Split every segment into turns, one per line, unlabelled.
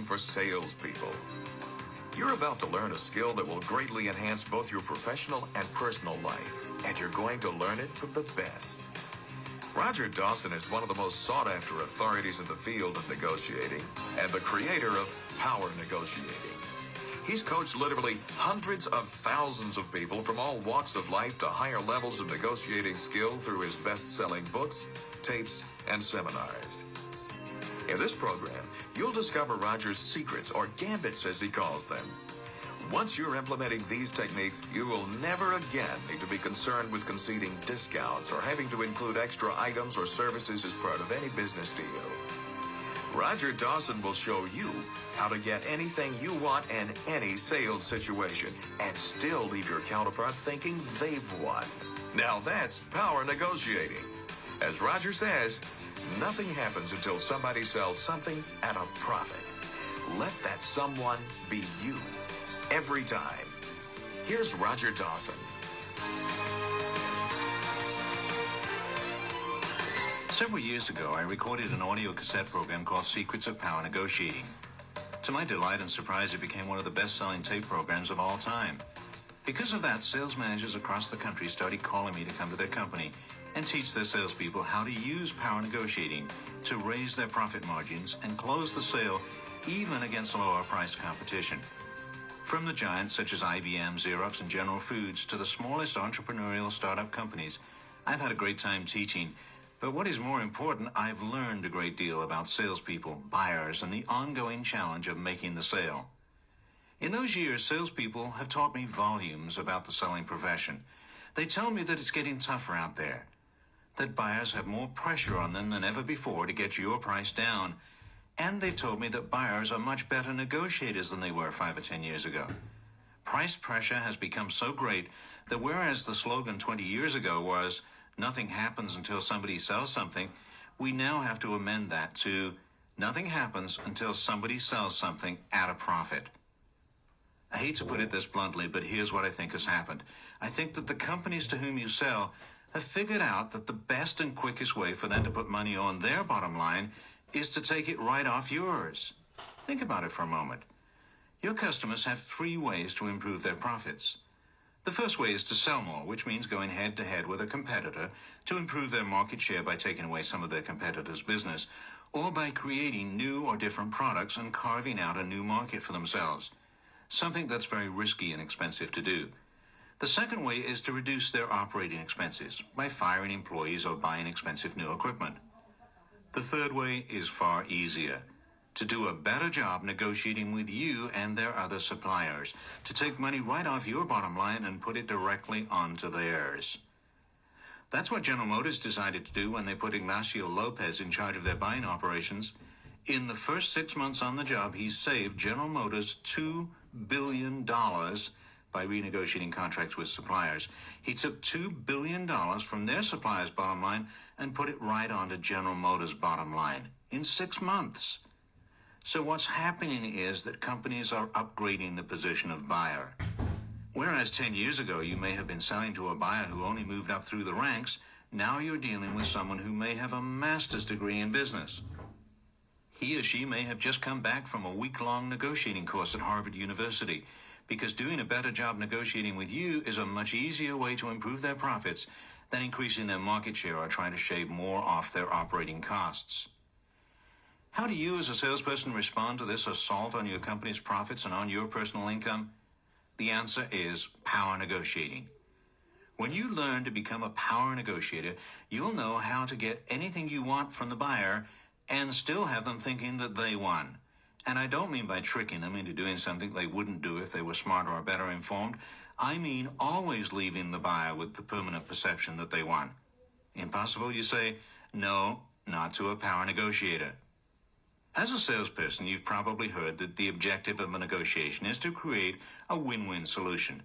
for salespeople. You're about to learn a skill that will greatly enhance both your professional and personal life, and you're going to learn it from the best. Roger Dawson is one of the most sought-after authorities in the field of negotiating and the creator of Power Negotiating. He's coached literally hundreds of thousands of people from all walks of life to higher levels of negotiating skill through his best-selling books, tapes, and seminars. In this program, you'll discover Roger's secrets, or gambits as he calls them. Once you're implementing these techniques, you will never again need to be concerned with conceding discounts or having to include extra items or services as part of any business deal. Roger Dawson will show you how to get anything you want in any sales situation and still leave your counterpart thinking they've won. Now that's power negotiating. As Roger says, nothing happens until somebody sells something at a profit. Let that someone be you. Every time. Here's Roger Dawson.
Several years ago, I recorded an audio cassette program called Secrets of Power Negotiating. To my delight and surprise, it became one of the best-selling tape programs of all time. Because of that, sales managers across the country started calling me to come to their company and teach their salespeople how to use power negotiating to raise their profit margins and close the sale even against lower-priced competition. From the giants such as IBM, Xerox, and General Foods to the smallest entrepreneurial startup companies, I've had a great time teaching. But what is more important, I've learned a great deal about salespeople, buyers, and the ongoing challenge of making the sale. In those years, salespeople have taught me volumes about the selling profession. They tell me that it's getting tougher out there, that buyers have more pressure on them than ever before to get your price down, and they've told me that buyers are much better negotiators than they were 5 or 10 years ago. Price pressure has become so great that whereas the slogan 20 years ago was, "Nothing happens until somebody sells something," we now have to amend that to, "Nothing happens until somebody sells something at a profit." I hate to put it this bluntly, but here's what I think has happened. I think that the companies to whom you sell have figured out that the best and quickest way for them to put money on their bottom line is to take it right off yours. Think about it for a moment. Your customers have 3 ways to improve their profits. The first way is to sell more, which means going head-to-head with a competitor to improve their market share by taking away some of their competitor's business, or by creating new or different products and carving out a new market for themselves, something that's very risky and expensive to do. The second way is to reduce their operating expenses by firing employees or buying expensive new equipment. The third way is far easier: to do a better job negotiating with you and their other suppliers, to take money right off your bottom line and put it directly onto theirs. That's what General Motors decided to do when they put Ignacio Lopez in charge of their buying operations. In the first 6 months on the job, he saved General Motors $2 billion by renegotiating contracts with suppliers. He took $2 billion from their suppliers' bottom line and put it right onto General Motors' bottom line in 6 months. So what's happening is that companies are upgrading the position of buyer. Whereas 10 years ago you may have been selling to a buyer who only moved up through the ranks, now you're dealing with someone who may have a master's degree in business. He or she may have just come back from a week-long negotiating course at Harvard University, because doing a better job negotiating with you is a much easier way to improve their profits than increasing their market share or trying to shave more off their operating costs. How do you as a salesperson respond to this assault on your company's profits and on your personal income? The answer is power negotiating. When you learn to become a power negotiator, you'll know how to get anything you want from the buyer and still have them thinking that they won. And I don't mean by tricking them into doing something they wouldn't do if they were smarter or better informed. I mean always leaving the buyer with the permanent perception that they won. Impossible, you say? No, not to a power negotiator. As a salesperson, you've probably heard that the objective of a negotiation is to create a win-win solution,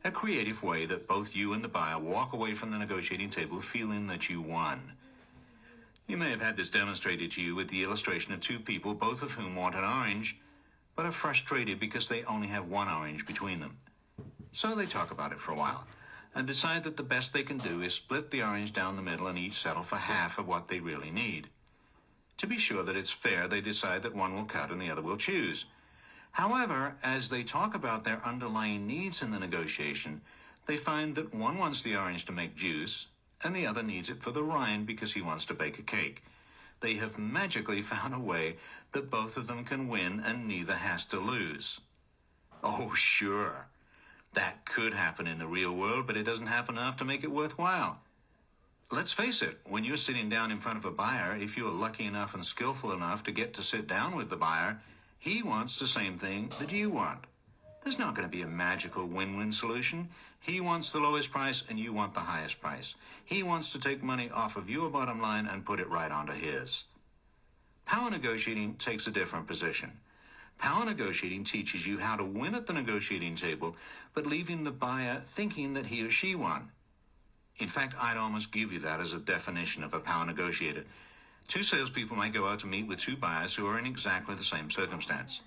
a creative way that both you and the buyer walk away from the negotiating table feeling that you won. You may have had this demonstrated to you with the illustration of 2 people, both of whom want an orange, but are frustrated because they only have 1 orange between them. So they talk about it for a while and decide that the best they can do is split the orange down the middle and each settle for half of what they really need. To be sure that it's fair, they decide that one will cut and the other will choose. However, as they talk about their underlying needs in the negotiation, they find that one wants the orange to make juice, and the other needs it for the rind because he wants to bake a cake. They have magically found a way that both of them can win and neither has to lose. Oh, sure, that could happen in the real world, but it doesn't happen enough to make it worthwhile. Let's face it, when you're sitting down in front of a buyer, if you're lucky enough and skillful enough to get to sit down with the buyer, he wants the same thing that you want. There's not going to be a magical win-win solution. He wants the lowest price and you want the highest price. He wants to take money off of your bottom line and put it right onto his. Power negotiating takes a different position. Power negotiating teaches you how to win at the negotiating table, but leaving the buyer thinking that he or she won. In fact, I'd almost give you that as a definition of a power negotiator. Two salespeople might go out to meet with two buyers who are in exactly the same circumstance.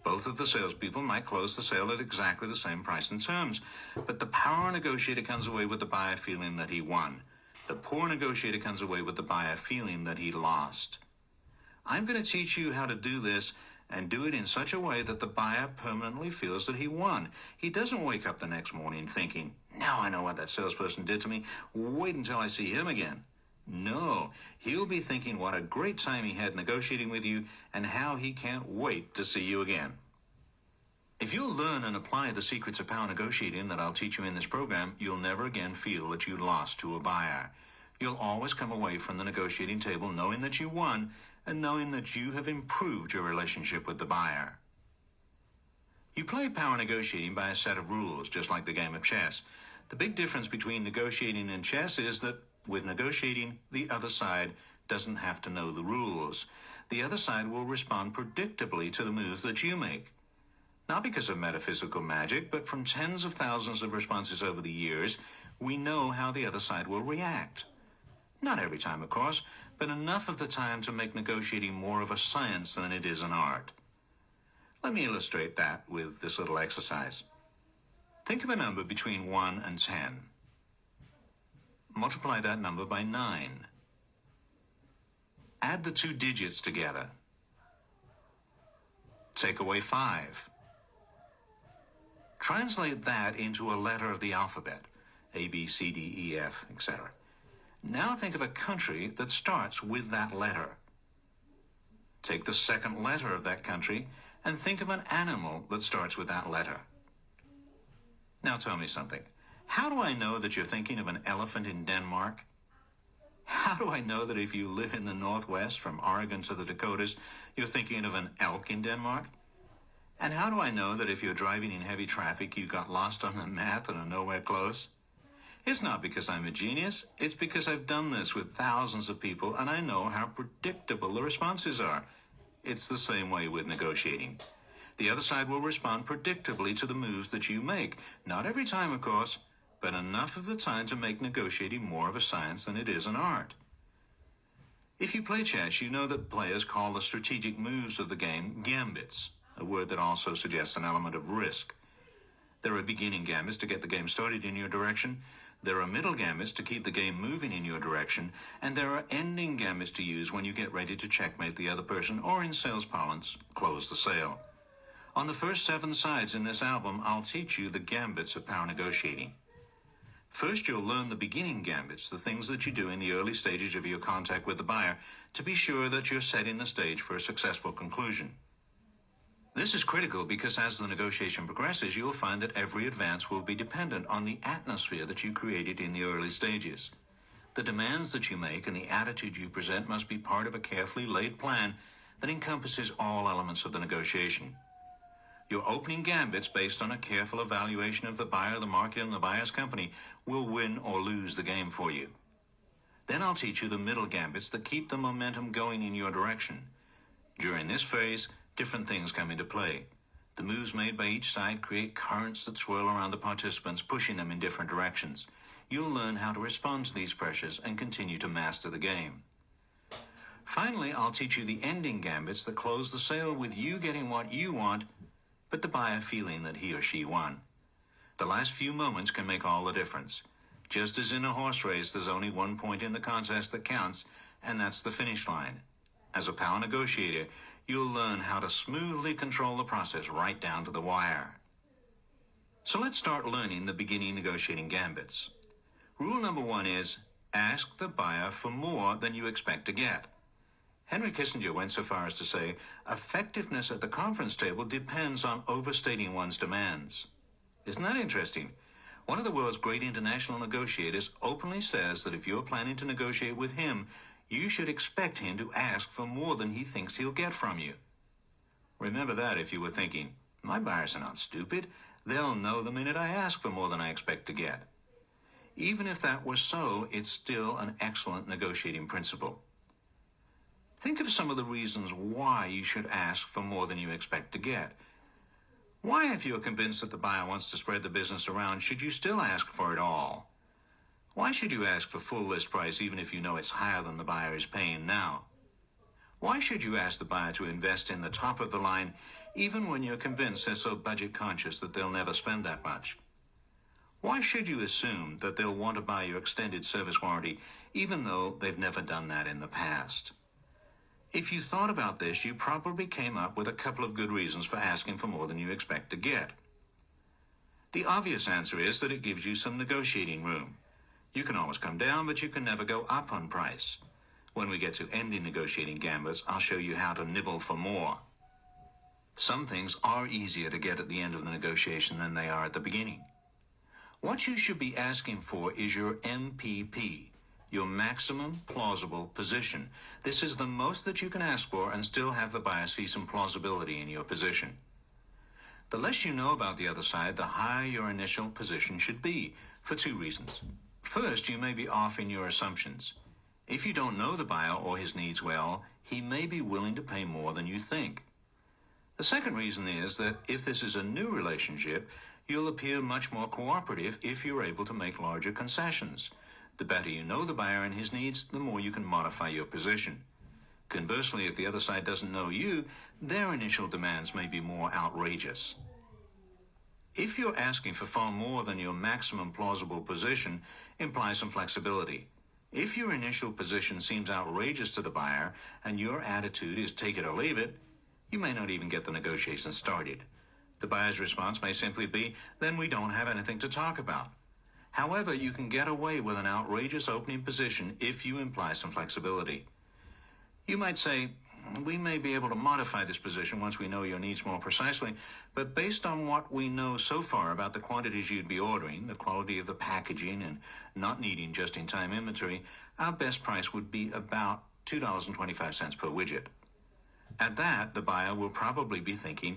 Both of the salespeople might close the sale at exactly the same price and terms, but the power negotiator comes away with the buyer feeling that he won. The poor negotiator comes away with the buyer feeling that he lost. I'm going to teach you how to do this and do it in such a way that the buyer permanently feels that he won. He doesn't wake up the next morning thinking, now I know what that salesperson did to me. Wait until I see him again. No, he'll be thinking what a great time he had negotiating with you and how he can't wait to see you again. If you'll learn and apply the secrets of power negotiating that I'll teach you in this program, you'll never again feel that you lost to a buyer. You'll always come away from the negotiating table knowing that you won and knowing that you have improved your relationship with the buyer. You play power negotiating by a set of rules, just like the game of chess. The big difference between negotiating and chess is that with negotiating, the other side doesn't have to know the rules. The other side will respond predictably to the moves that you make. Not because of metaphysical magic, but from tens of thousands of responses over the years, we know how the other side will react. Not every time, of course, but enough of the time to make negotiating more of a science than it is an art. Let me illustrate that with this little exercise. Think of a number between 1 and 10. Multiply that number by 9. Add the two digits together. Take away 5. Translate that into a letter of the alphabet, A, B, C, D, E, F, etc. Now think of a country that starts with that letter. Take the second letter of that country and think of an animal that starts with that letter. Now tell me something. How do I know that you're thinking of an elephant in Denmark? How do I know that if you live in the Northwest, from Oregon to the Dakotas, you're thinking of an elk in Denmark? And how do I know that if you're driving in heavy traffic, you got lost on the map and are nowhere close? It's not because I'm a genius. It's because I've done this with thousands of people, and I know how predictable the responses are. It's the same way with negotiating. The other side will respond predictably to the moves that you make. Not every time, of course, but enough of the time to make negotiating more of a science than it is an art. If you play chess, you know that players call the strategic moves of the game gambits, a word that also suggests an element of risk. There are beginning gambits to get the game started in your direction. There are middle gambits to keep the game moving in your direction, and there are ending gambits to use when you get ready to checkmate the other person, or in sales parlance, close the sale. On the first 7 sides in this album, I'll teach you the gambits of power negotiating. First, you'll learn the beginning gambits, the things that you do in the early stages of your contact with the buyer, to be sure that you're setting the stage for a successful conclusion. This is critical because as the negotiation progresses, you'll find that every advance will be dependent on the atmosphere that you created in the early stages. The demands that you make and the attitude you present must be part of a carefully laid plan that encompasses all elements of the negotiation. Your opening gambits, based on a careful evaluation of the buyer, the market, and the buyer's company, will win or lose the game for you. Then I'll teach you the middle gambits that keep the momentum going in your direction. During this phase, different things come into play. The moves made by each side create currents that swirl around the participants, pushing them in different directions. You'll learn how to respond to these pressures and continue to master the game. Finally, I'll teach you the ending gambits that close the sale with you getting what you want, but the buyer feeling that he or she won. The last few moments can make all the difference. Just as in a horse race, there's only one point in the contest that counts, and that's the finish line. As a power negotiator, you'll learn how to smoothly control the process right down to the wire. So let's start learning the beginning negotiating gambits. Rule number 1 is, ask the buyer for more than you expect to get. Henry Kissinger went so far as to say, effectiveness at the conference table depends on overstating one's demands. Isn't that interesting? One of the world's great international negotiators openly says that if you're planning to negotiate with him, you should expect him to ask for more than he thinks he'll get from you. Remember that if you were thinking, my buyers are not stupid. They'll know the minute I ask for more than I expect to get. Even if that were so, it's still an excellent negotiating principle. Think of some of the reasons why you should ask for more than you expect to get. Why, if you are convinced that the buyer wants to spread the business around, should you still ask for it all? Why should you ask for full list price even if you know it's higher than the buyer is paying now? Why should you ask the buyer to invest in the top of the line even when you're convinced they're so budget conscious that they'll never spend that much? Why should you assume that they'll want to buy your extended service warranty even though they've never done that in the past? If you thought about this, you probably came up with a couple of good reasons for asking for more than you expect to get. The obvious answer is that it gives you some negotiating room. You can always come down, but you can never go up on price. When we get to ending negotiating gambits, I'll show you how to nibble for more. Some things are easier to get at the end of the negotiation than they are at the beginning. What you should be asking for is your MPP. Your maximum plausible position. This is the most that you can ask for and still have the buyer see some plausibility in your position. The less you know about the other side, the higher your initial position should be, for 2 reasons. First, you may be off in your assumptions. If you don't know the buyer or his needs well, he may be willing to pay more than you think. The second reason is that if this is a new relationship, you'll appear much more cooperative if you're able to make larger concessions. The better you know the buyer and his needs, the more you can modify your position. Conversely, if the other side doesn't know you, their initial demands may be more outrageous. If you're asking for far more than your maximum plausible position, imply some flexibility. If your initial position seems outrageous to the buyer and your attitude is take it or leave it, you may not even get the negotiation started. The buyer's response may simply be, then we don't have anything to talk about. However, you can get away with an outrageous opening position if you imply some flexibility. You might say, we may be able to modify this position once we know your needs more precisely, but based on what we know so far about the quantities you'd be ordering, the quality of the packaging, and not needing just-in-time inventory, our best price would be about $2.25 per widget. At that, the buyer will probably be thinking,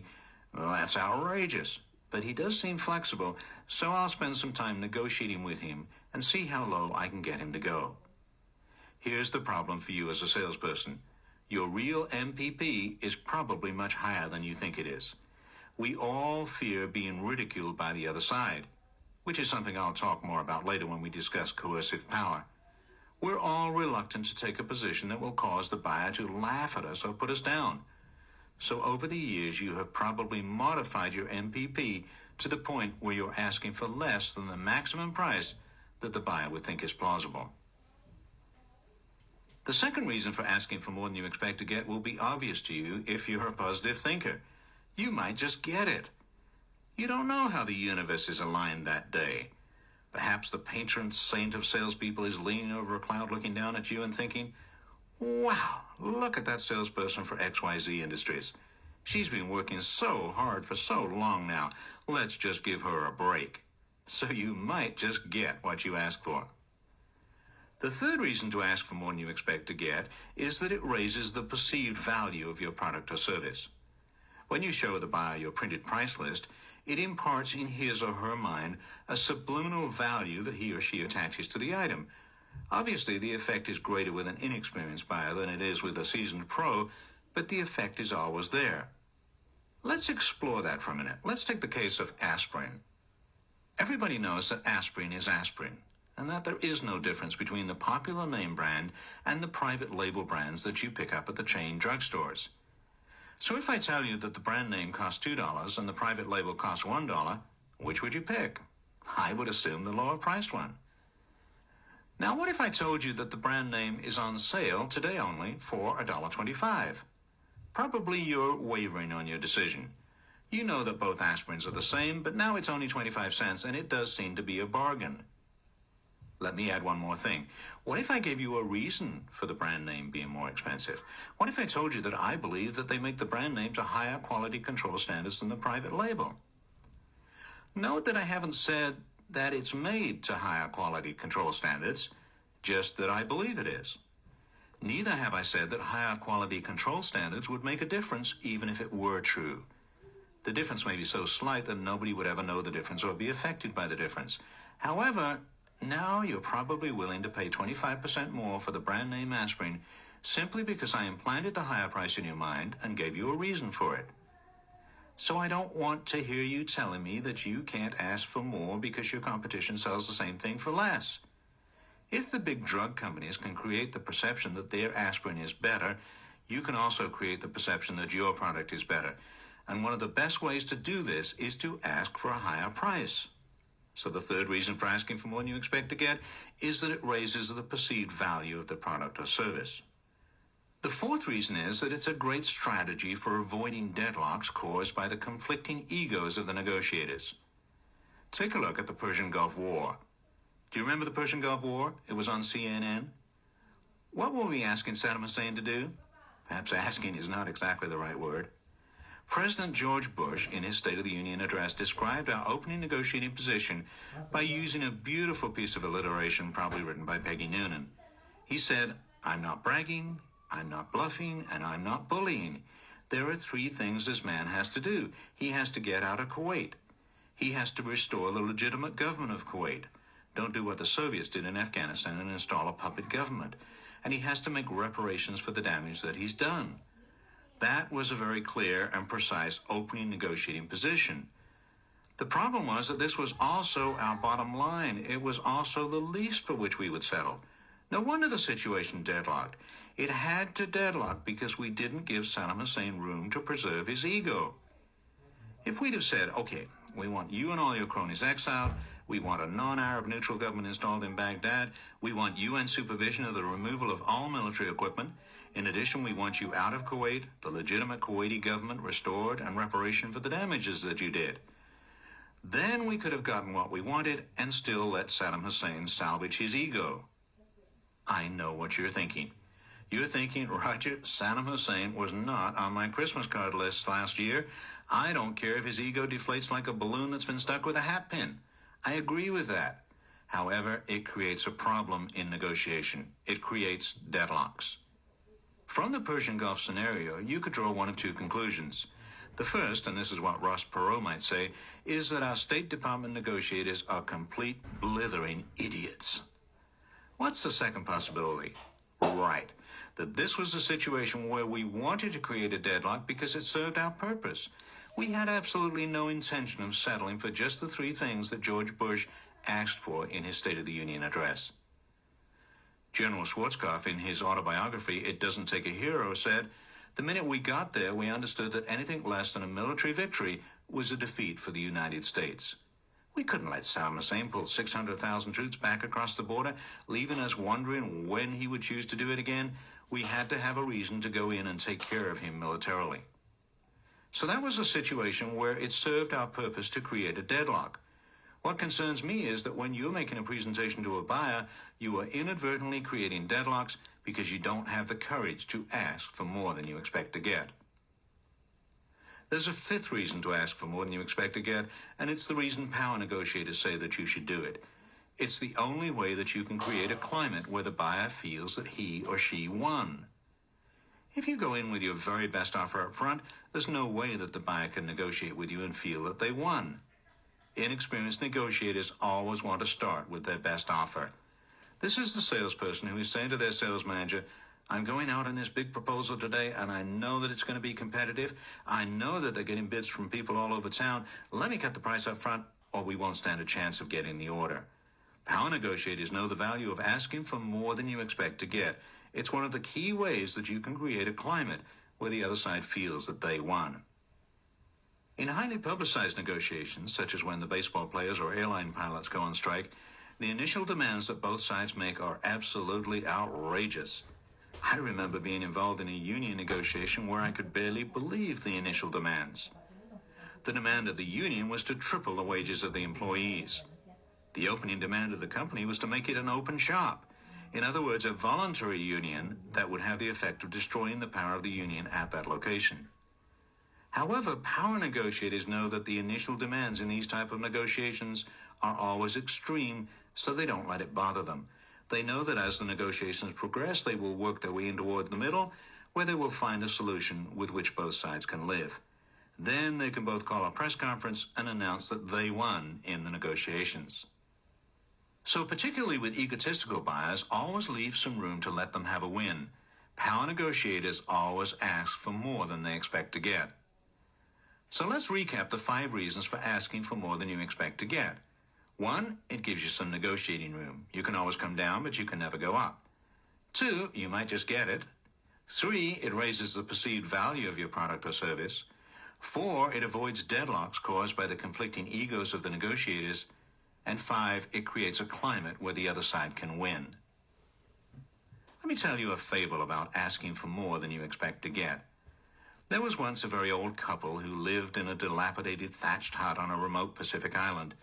well, that's outrageous. But he does seem flexible, so I'll spend some time negotiating with him and see how low I can get him to go. Here's the problem for you as a salesperson. Your real MPP is probably much higher than you think it is. We all fear being ridiculed by the other side, which is something I'll talk more about later when we discuss coercive power. We're all reluctant to take a position that will cause the buyer to laugh at us or put us down. So over the years, you have probably modified your MPP to the point where you're asking for less than the maximum price that the buyer would think is plausible. The second reason for asking for more than you expect to get will be obvious to you if you're a positive thinker. You might just get it. You don't know how the universe is aligned that day. Perhaps the patron saint of salespeople is leaning over a cloud looking down at you and thinking, wow, look at that salesperson for XYZ Industries. She's been working so hard for so long now. Let's just give her a break. So you might just get what you ask for. The third reason to ask for more than you expect to get is that it raises the perceived value of your product or service. When you show the buyer your printed price list, it imparts in his or her mind a subliminal value that he or she attaches to the item. Obviously, the effect is greater with an inexperienced buyer than it is with a seasoned pro, but the effect is always there. Let's explore that for a minute. Let's take the case of aspirin. Everybody knows that aspirin is aspirin, and that there is no difference between the popular name brand and the private label brands that you pick up at the chain drugstores. So if I tell you that the brand name costs $2 and the private label costs $1, which would you pick? I would assume the lower priced one. Now, what if I told you that the brand name is on sale today only for $1.25? Probably you're wavering on your decision. You know that both aspirins are the same, but now it's only 25 cents, and it does seem to be a bargain. Let me add one more thing. What if I gave you a reason for the brand name being more expensive? What if I told you that I believe that they make the brand name to higher quality control standards than the private label? Note that I haven't said that it's made to higher quality control standards, just that I believe it is. Neither have I said that higher quality control standards would make a difference even if it were true. The difference may be so slight that nobody would ever know the difference or be affected by the difference. However, now you're probably willing to pay 25% more for the brand name aspirin simply because I implanted the higher price in your mind and gave you a reason for it. So I don't want to hear you telling me that you can't ask for more because your competition sells the same thing for less. If the big drug companies can create the perception that their aspirin is better, you can also create the perception that your product is better. And one of the best ways to do this is to ask for a higher price. So the third reason for asking for more than you expect to get is that it raises the perceived value of the product or service. The fourth reason is that it's a great strategy for avoiding deadlocks caused by the conflicting egos of the negotiators. Take a look at the Persian Gulf War. Do you remember the Persian Gulf War? It was on CNN. What were we asking Saddam Hussein to do? Perhaps asking is not exactly the right word. President George Bush, in his State of the Union address, described our opening negotiating position by using a beautiful piece of alliteration probably written by Peggy Noonan. He said, "I'm not bragging, I'm not bluffing, and I'm not bullying. There are three things this man has to do. He has to get out of Kuwait. He has to restore the legitimate government of Kuwait. Don't do what the Soviets did in Afghanistan and install a puppet government. And he has to make reparations for the damage that he's done." That was a very clear and precise opening negotiating position. The problem was that this was also our bottom line. It was also the least for which we would settle. No wonder the situation deadlocked. It had to deadlock because we didn't give Saddam Hussein room to preserve his ego. If we'd have said, okay, we want you and all your cronies exiled, we want a non-Arab neutral government installed in Baghdad, we want UN supervision of the removal of all military equipment, in addition, we want you out of Kuwait, the legitimate Kuwaiti government restored, and reparation for the damages that you did. Then we could have gotten what we wanted and still let Saddam Hussein salvage his ego. I know what you're thinking. You're thinking, Roger, Saddam Hussein was not on my Christmas card list last year. I don't care if his ego deflates like a balloon that's been stuck with a hat pin. I agree with that. However, it creates a problem in negotiation. It creates deadlocks. From the Persian Gulf scenario, you could draw one of two conclusions. The first, and this is what Ross Perot might say, is that our State Department negotiators are complete blithering idiots. What's the second possibility? Right, that this was a situation where we wanted to create a deadlock because it served our purpose. We had absolutely no intention of settling for just the three things that George Bush asked for in his State of the Union address. General Schwarzkopf, in his autobiography, It Doesn't Take a Hero, said, "The minute we got there, we understood that anything less than a military victory was a defeat for the United States. We couldn't let Saddam Hussein pull 600,000 troops back across the border, leaving us wondering when he would choose to do it again. We had to have a reason to go in and take care of him militarily." So that was a situation where it served our purpose to create a deadlock. What concerns me is that when you're making a presentation to a buyer, you are inadvertently creating deadlocks because you don't have the courage to ask for more than you expect to get. There's a fifth reason to ask for more than you expect to get, and it's the reason power negotiators say that you should do it. It's the only way that you can create a climate where the buyer feels that he or she won. If you go in with your very best offer up front, there's no way that the buyer can negotiate with you and feel that they won. Inexperienced negotiators always want to start with their best offer. This is the salesperson who is saying to their sales manager, "I'm going out on this big proposal today, and I know that it's going to be competitive. I know that they're getting bids from people all over town. Let me cut the price up front, or we won't stand a chance of getting the order." Power negotiators know the value of asking for more than you expect to get. It's one of the key ways that you can create a climate where the other side feels that they won. In highly publicized negotiations, such as when the baseball players or airline pilots go on strike, The initial demands that both sides make are absolutely outrageous. I remember being involved in a union negotiation where I could barely believe the initial demands. The demand of the union was to triple the wages of the employees. The opening demand of the company was to make it an open shop. In other words, a voluntary union that would have the effect of destroying the power of the union at that location. However, power negotiators know that the initial demands in these type of negotiations are always extreme, so they don't let it bother them. They know that as the negotiations progress, they will work their way in toward the middle, where they will find a solution with which both sides can live. Then they can both call a press conference and announce that they won in the negotiations. So particularly with egotistical buyers, always leave some room to let them have a win. Power negotiators always ask for more than they expect to get. So let's recap the 5 reasons for asking for more than you expect to get. 1, it gives you some negotiating room. You can always come down, but you can never go up. 2, you might just get it. 3, it raises the perceived value of your product or service. 4, it avoids deadlocks caused by the conflicting egos of the negotiators. And 5, it creates a climate where the other side can win. Let me tell you a fable about asking for more than you expect to get. There was once a very old couple who lived in a dilapidated thatched hut on a remote Pacific island.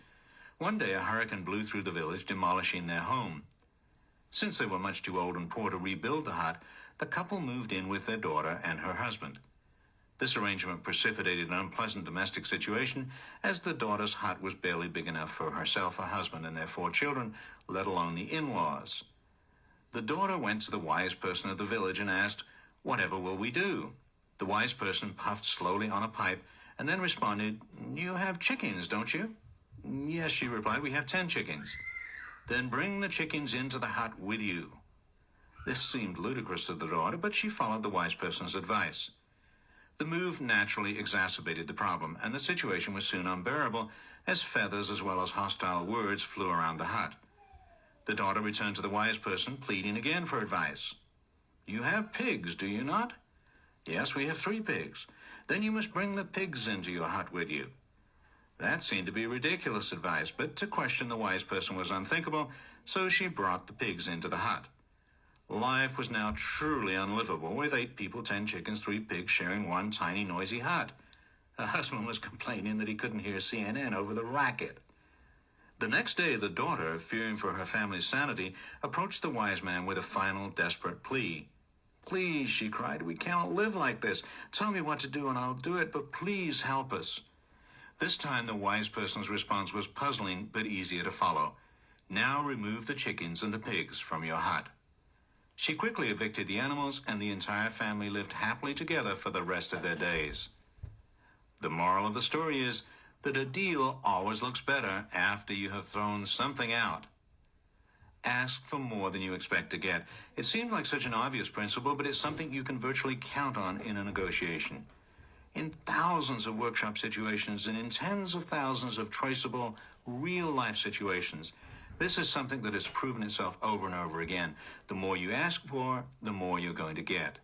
One day a hurricane blew through the village, demolishing their home. Since they were much too old and poor to rebuild the hut, the couple moved in with their daughter and her husband. This arrangement precipitated an unpleasant domestic situation, as the daughter's hut was barely big enough for herself, her husband, and their 4 children, let alone the in-laws. The daughter went to the wise person of the village and asked, "Whatever will we do?" The wise person puffed slowly on a pipe and then responded, "You have chickens, don't you?" "Yes," she replied, "we have 10 chickens." "Then bring the chickens into the hut with you." This seemed ludicrous to the daughter, but she followed the wise person's advice. The move naturally exacerbated the problem, and the situation was soon unbearable, as feathers as well as hostile words flew around the hut. The daughter returned to the wise person, pleading again for advice. "You have pigs, do you not?" "Yes, we have 3 pigs." "Then you must bring the pigs into your hut with you." That seemed to be ridiculous advice, but to question the wise person was unthinkable, so she brought the pigs into the hut. Life was now truly unlivable, with 8 people, 10 chickens, 3 pigs sharing one tiny noisy hut. Her husband was complaining that he couldn't hear CNN over the racket. The next day, the daughter, fearing for her family's sanity, approached the wise man with a final desperate plea. "Please," she cried, "we cannot live like this. Tell me what to do and I'll do it, but please help us." This time the wise person's response was puzzling but easier to follow. "Now remove the chickens and the pigs from your hut." She quickly evicted the animals, and the entire family lived happily together for the rest of their days. The moral of the story is that a deal always looks better after you have thrown something out. Ask for more than you expect to get. It seems like such an obvious principle, but it's something you can virtually count on in a negotiation. In thousands of workshop situations and in tens of thousands of traceable, real-life situations, this is something that has proven itself over and over again. The more you ask for, the more you're going to get.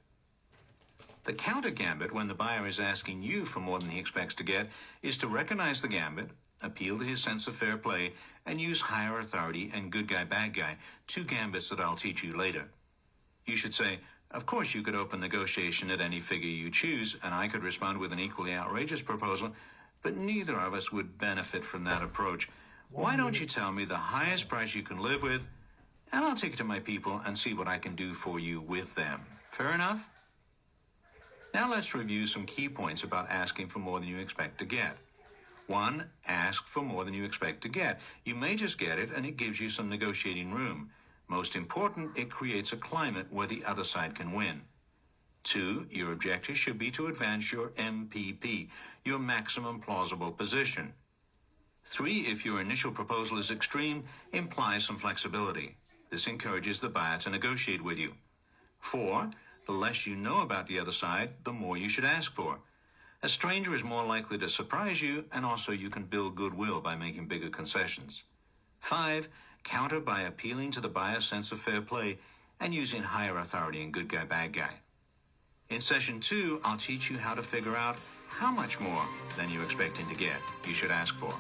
The counter gambit, when the buyer is asking you for more than he expects to get, is to recognize the gambit, appeal to his sense of fair play, and use higher authority and good guy, bad guy, 2 gambits that I'll teach you later. You should say, "Of course you could open negotiation at any figure you choose, and I could respond with an equally outrageous proposal, but neither of us would benefit from that approach. Why don't you tell me the highest price you can live with, and I'll take it to my people and see what I can do for you with them. Fair enough?" Now let's review some key points about asking for more than you expect to get. 1, ask for more than you expect to get. You may just get it, and it gives you some negotiating room. Most important, it creates a climate where the other side can win. 2, your objective should be to advance your MPP, your maximum plausible position. 3, if your initial proposal is extreme, imply some flexibility. This encourages the buyer to negotiate with you. 4, the less you know about the other side, the more you should ask for. A stranger is more likely to surprise you, and also you can build goodwill by making bigger concessions. 5, counter by appealing to the buyer's sense of fair play and using higher authority and good guy, bad guy. In session 2, I'll teach you how to figure out how much more than you're expecting to get you should ask for.